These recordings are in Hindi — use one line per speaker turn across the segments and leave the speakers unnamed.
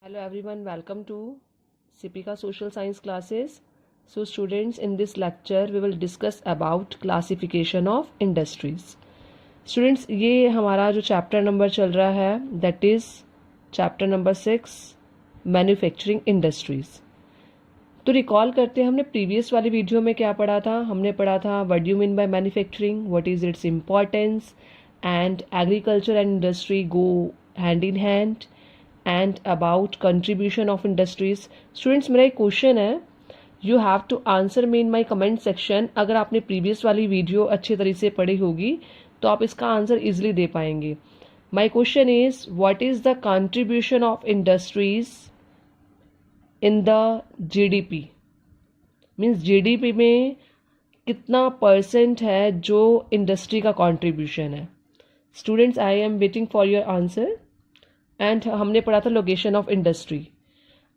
Hello everyone, welcome to Sipika Social Science classes. So students, in this lecture we will discuss about classification of industries. Students, ये हमारा जो चैप्टर नंबर चल रहा है that is chapter number 6 manufacturing industries. तो रिकॉल करते हैं हमने प्रीवियस वाली वीडियो में क्या पढ़ा था. हमने पढ़ा था what do you mean by manufacturing, what is its importance, and agriculture and industry go hand in hand, and about contribution of industries. Students, मेरा एक क्वेश्चन है, you have to answer me in my comment section. अगर आपने प्रीवियस वाली वीडियो अच्छी तरीके से पढ़ी होगी तो आप इसका आंसर इजिली दे पाएंगे. My question is what is the contribution of industries in the GDP. Means GDP में कितना परसेंट है जो इंडस्ट्री का कंट्रीब्यूशन है. Students, I am waiting for your answer. And हमने पढ़ा था लोकेशन ऑफ इंडस्ट्री.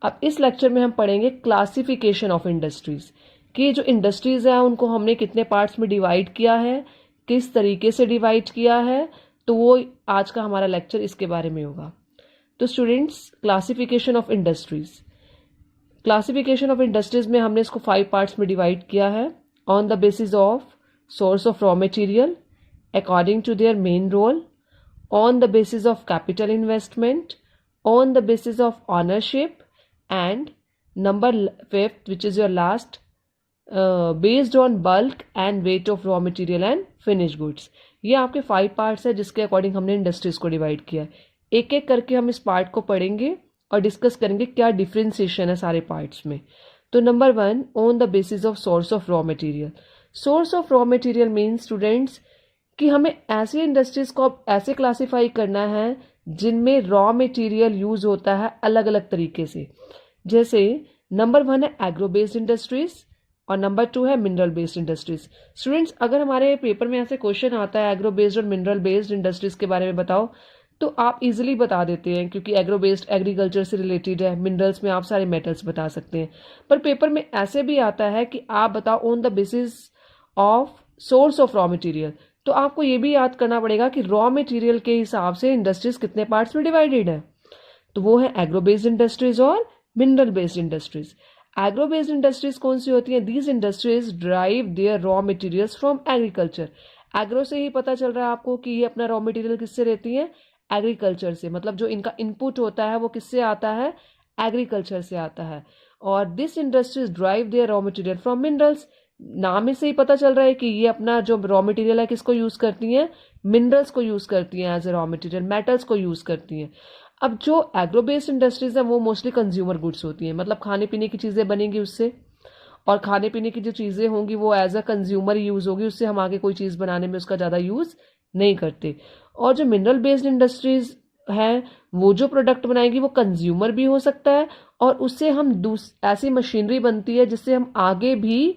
अब इस लेक्चर में हम पढ़ेंगे क्लासिफिकेशन ऑफ इंडस्ट्रीज, कि जो इंडस्ट्रीज है उनको हमने कितने पार्ट्स में डिवाइड किया है, किस तरीके से डिवाइड किया है. तो वो आज का हमारा लेक्चर इसके बारे में होगा. तो students, classification of industries. Classification of industries में हमने इसको 5 पार्ट्स में डिवाइड किया है. On the basis of source of raw material according to their main role, on the basis of capital investment, on the basis of ownership, and number 5th, which is your last, based on bulk and weight of raw material and finished goods. ये आपके 5 पार्ट्स है जिसके अकॉर्डिंग हमने इंडस्ट्रीज को डिवाइड किया. एक एक करके हम इस पार्ट को पढ़ेंगे और डिस्कस करेंगे क्या डिफ्रेंसिएशन है सारे पार्ट्स में. तो number 1, on the basis of source of raw material. Source of raw material means students कि हमें ऐसी इंडस्ट्रीज को ऐसे क्लासिफाई करना है जिनमें रॉ मटेरियल यूज होता है अलग अलग तरीके से. जैसे नंबर 1 है एग्रो बेस्ड इंडस्ट्रीज और नंबर 2 है मिनरल बेस्ड इंडस्ट्रीज. स्टूडेंट्स, अगर हमारे पेपर में ऐसे क्वेश्चन आता है एग्रो बेस्ड और मिनरल बेस्ड इंडस्ट्रीज के बारे में बताओ, तो आप इजीली बता देते हैं क्योंकि एग्रो बेस्ड एग्रीकल्चर से रिलेटेड है, मिनरल्स में आप सारे मेटल्स बता सकते हैं. पर पेपर में ऐसे भी आता है कि आप बताओ on the basis of source of raw material. तो आपको ये भी याद करना पड़ेगा कि रॉ मटेरियल के हिसाब से इंडस्ट्रीज कितने पार्ट्स में डिवाइडेड है. तो वो है एग्रो बेस्ड इंडस्ट्रीज और mineral based industries. Agro based industries कौन सी होती हैं? These industries drive their raw materials from agriculture. Agro से ही पता चल रहा है आपको कि ये अपना रॉ मटेरियल किससे लेती हैं? एग्रीकल्चर से. मतलब जो इनका इनपुट होता है वो किससे आता है? एग्रीकल्चर से आता है. और this industries drive their raw material from minerals. नाम में से ही पता चल रहा है कि ये अपना जो रॉ मटेरियल है किसको यूज करती हैं? मिनरल्स को यूज करती हैं as a raw material, metals को यूज करती हैं. अब जो एग्रो बेस्ड इंडस्ट्रीज है वो मोस्टली कंज्यूमर गुड्स होती हैं, मतलब खाने पीने की चीजें बनेंगी उससे, और खाने पीने की जो चीजें होंगी वो एज अ कंज्यूमर यूज होगी, उससे हम आगे कोई चीज बनाने में उसका ज्यादा यूज नहीं करते. और जो मिनरल बेस्ड इंडस्ट्रीज है वो जो प्रोडक्ट बनाएगी वो कंज्यूमर भी हो सकता है, और उससे हम ऐसी मशीनरी बनती है जिससे हम आगे भी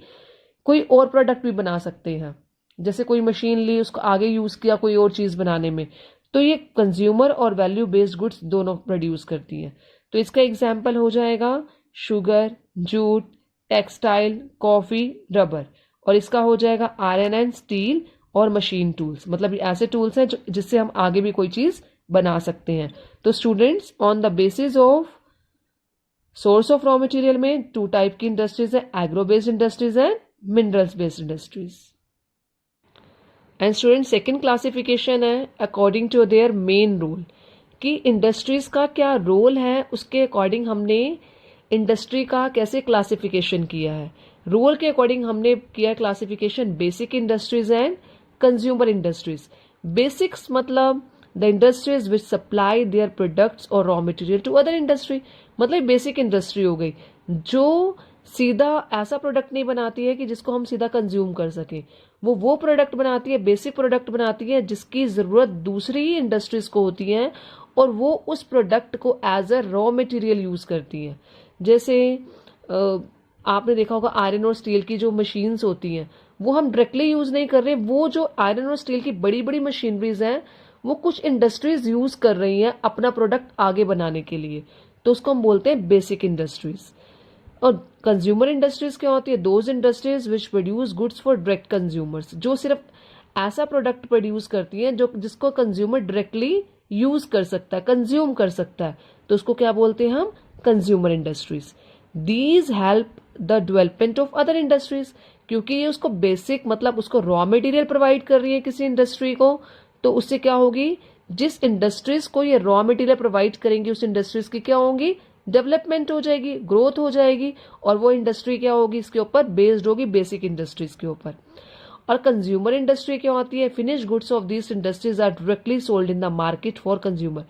कोई और प्रोडक्ट भी बना सकते हैं. जैसे कोई मशीन ली, उसको आगे यूज किया कोई और चीज बनाने में, तो ये कंज्यूमर और वैल्यू बेस्ड गुड्स दोनों प्रोड्यूस करती हैं. तो इसका एग्जाम्पल हो जाएगा sugar, jute, textile, coffee, rubber. और इसका हो जाएगा आयरन एंड स्टील और मशीन टूल्स. मतलब ये ऐसे टूल्स हैं जिससे हम आगे भी कोई चीज बना सकते हैं. तो students, on the basis of source of raw material में 2 टाइप की इंडस्ट्रीज है, agro based industries and minerals based industries. And students, second classification है according to their main role, कि इंडस्ट्रीज का क्या रोल है उसके अकॉर्डिंग हमने इंडस्ट्री का कैसे क्लासिफिकेशन किया है. रोल के अकॉर्डिंग हमने किया है classification basic industries and consumer industries. Basics मतलब the industries which supply their products और raw material to other industry. मतलब बेसिक इंडस्ट्री हो गई जो सीधा ऐसा प्रोडक्ट नहीं बनाती है कि जिसको हम सीधा कंज्यूम कर सकें. वो प्रोडक्ट बनाती है, बेसिक प्रोडक्ट बनाती है जिसकी जरूरत दूसरी इंडस्ट्रीज को होती है, और वो उस प्रोडक्ट को as a raw material use करती है. जैसे आपने देखा होगा आयरन और स्टील की जो मशीन्स होती हैं वो हम डायरेक्टली यूज नहीं कर रहे. वो जो आयरन और स्टील की बड़ी बड़ी मशीनरीज हैं वो कुछ इंडस्ट्रीज यूज कर रही हैं अपना प्रोडक्ट आगे बनाने के लिए, तो उसको हम बोलते हैं बेसिक इंडस्ट्रीज. और कंज्यूमर इंडस्ट्रीज क्या होती है? Those industries which produce goods for direct consumers. जो सिर्फ ऐसा प्रोडक्ट प्रोड्यूस करती हैं जो जिसको कंज्यूमर डायरेक्टली यूज कर सकता है, कंज्यूम कर सकता है. तो उसको क्या बोलते हैं हम, consumer industries. These help the development of other industries, क्योंकि ये उसको बेसिक मतलब उसको रॉ मटेरियल प्रोवाइड कर रही है किसी इंडस्ट्री को, तो उससे क्या होगी, जिस इंडस्ट्रीज को ये रॉ मटेरियल प्रोवाइड करेंगी उस इंडस्ट्रीज की क्या होंगी, डेवलपमेंट हो जाएगी, ग्रोथ हो जाएगी, और वो इंडस्ट्री क्या होगी, इसके ऊपर बेस्ड होगी बेसिक इंडस्ट्रीज के ऊपर। और कंज्यूमर इंडस्ट्री क्या होती है, finish goods of this industries are directly sold in the market for consumer.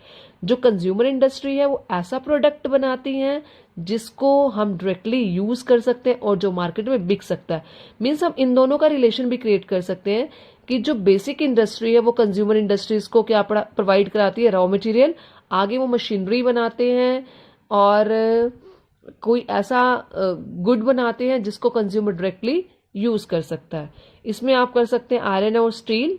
जो कंज्यूमर इंडस्ट्री है वो ऐसा प्रोडक्ट बनाती है जिसको हम डायरेक्टली यूज कर सकते हैं और जो मार्केट में बिक सकता है। मीन्स हम इन दोनों का रिलेशन भी क्रिएट कर सकते हैं कि जो बेसिक इंडस्ट्री है वो कंज्यूमर इंडस्ट्रीज को क्या प्रोवाइड कराती है, रॉ मटेरियल, आगे वो मशीनरी बनाते हैं और कोई ऐसा गुड बनाते हैं जिसको कंज्यूमर डायरेक्टली यूज कर सकता है। इसमें आप कर सकते हैं आयरन और स्टील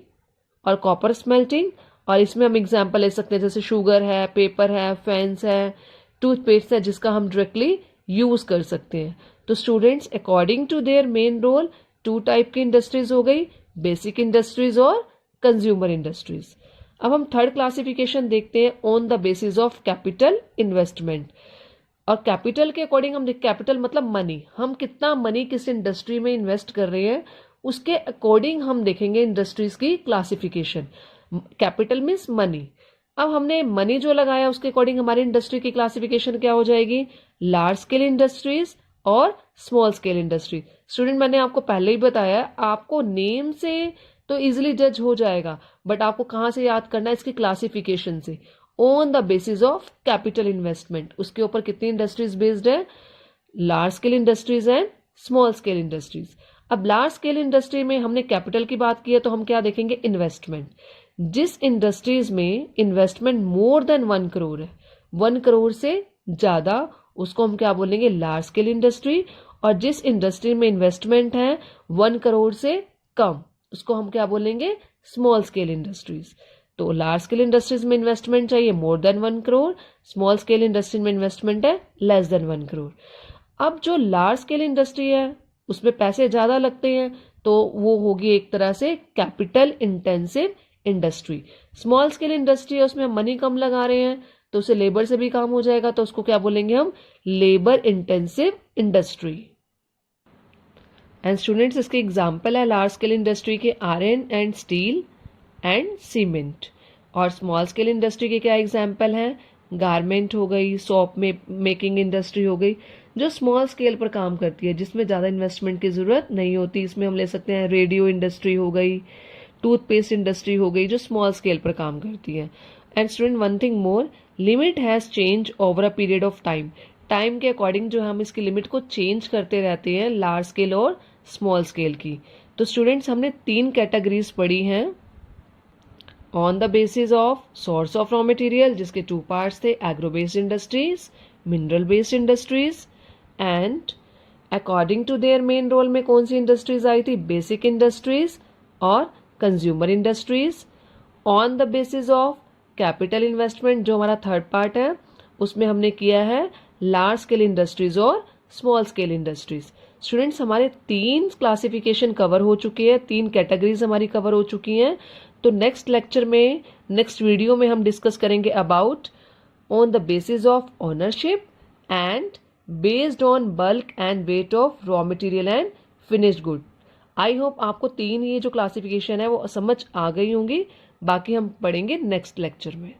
और कॉपर स्मेल्टिंग, और इसमें हम एग्जांपल ले सकते हैं जैसे शुगर है, पेपर है, फैंस है, टूथपेस्ट है, जिसका हम डायरेक्टली यूज कर सकते हैं। तो students according to their main role 2 type की इंडस्ट्रीज हो गई, बेसिक इंडस्ट्रीज और कंज्यूमर इंडस्ट्रीज। अब हम थर्ड क्लासिफिकेशन देखते हैं on the basis of capital investment. और कैपिटल के अकॉर्डिंग हम कैपिटल मतलब मनी, हम कितना मनी किस इंडस्ट्री में इन्वेस्ट कर रहे हैं उसके अकॉर्डिंग हम देखेंगे इंडस्ट्रीज की क्लासिफिकेशन। Capital means money. अब हमने मनी जो लगाया उसके अकॉर्डिंग हमारी इंडस्ट्री की क्लासिफिकेशन क्या हो जाएगी, लार्ज स्केल इंडस्ट्रीज और स्मॉल स्केल इंडस्ट्री। स्टूडेंट मैंने आपको पहले ही बताया, आपको नेम से तो इजिली जज हो जाएगा, बट आपको कहाँ से याद करना है, इसकी क्लासिफिकेशन से। On the basis of capital investment, उसके ऊपर कितनी इंडस्ट्रीज बेस्ड है, large scale industries and small scale industries. अब लार्ज स्केल इंडस्ट्री में हमने कैपिटल की बात की है तो हम क्या देखेंगे, इन्वेस्टमेंट। जिस इंडस्ट्रीज में इन्वेस्टमेंट मोर देन 1 करोड़ है, 1 करोड़ से ज्यादा, उसको हम क्या बोलेंगे, लार्ज स्केल इंडस्ट्री। और जिस इंडस्ट्री में इन्वेस्टमेंट है 1 करोड़ से कम, उसको हम क्या बोलेंगे, स्मॉल स्केल इंडस्ट्रीज। तो लार्ज स्केल इंडस्ट्रीज में इन्वेस्टमेंट चाहिए more than 1 crore, small scale industry में इन्वेस्टमेंट है लेस देन 1 करोड़। अब जो लार्ज स्केल इंडस्ट्री है उसमें पैसे ज्यादा लगते हैं तो वो होगी एक तरह से capital intensive industry. Small scale industry है उसमें हम मनी कम लगा रहे हैं तो उसे लेबर से भी काम हो जाएगा, तो उसको क्या बोलेंगे हम, labour intensive industry. And students इसके एग्जाम्पल है लार्ज स्केल इंडस्ट्री के iron and steel and cement. और स्मॉल स्केल इंडस्ट्री के क्या एग्जाम्पल हैं, गारमेंट हो गई, सोप मेकिंग इंडस्ट्री हो गई, जो स्मॉल स्केल पर काम करती है जिसमें ज़्यादा इन्वेस्टमेंट की ज़रूरत नहीं होती। इसमें हम ले सकते हैं रेडियो इंडस्ट्री हो गई, टूथपेस्ट इंडस्ट्री हो गई, जो स्मॉल स्केल पर काम करती है। And student one thing more, limit has change over a period of time. Time के अकॉर्डिंग जो हम इसकी लिमिट को चेंज करते रहते हैं लार्ज स्केल और स्मॉल स्केल की। तो स्टूडेंट्स हमने 3 कैटेगरीज पढ़ी हैं on the basis of source of raw material, जिसके 2 पार्ट्स थे, agro based industries, mineral based industries. And according to their main role में कौन सी इंडस्ट्रीज आई थी, बेसिक इंडस्ट्रीज और consumer industries. On the basis of capital investment जो हमारा थर्ड पार्ट है उसमें हमने किया है लार्ज स्केल इंडस्ट्रीज और स्मॉल स्केल इंडस्ट्रीज। स्टूडेंट्स हमारे 3 क्लासिफिकेशन कवर हो चुकी है, 3 कैटेगरीज हमारी कवर हो चुकी हैं। तो नेक्स्ट लेक्चर में, नेक्स्ट वीडियो में हम डिस्कस करेंगे about on the basis of ownership and based on bulk and weight of raw material and finished good. I hope आपको 3 ये जो क्लासिफिकेशन है वो समझ आ गई होंगी, बाकी हम पढ़ेंगे नेक्स्ट लेक्चर में।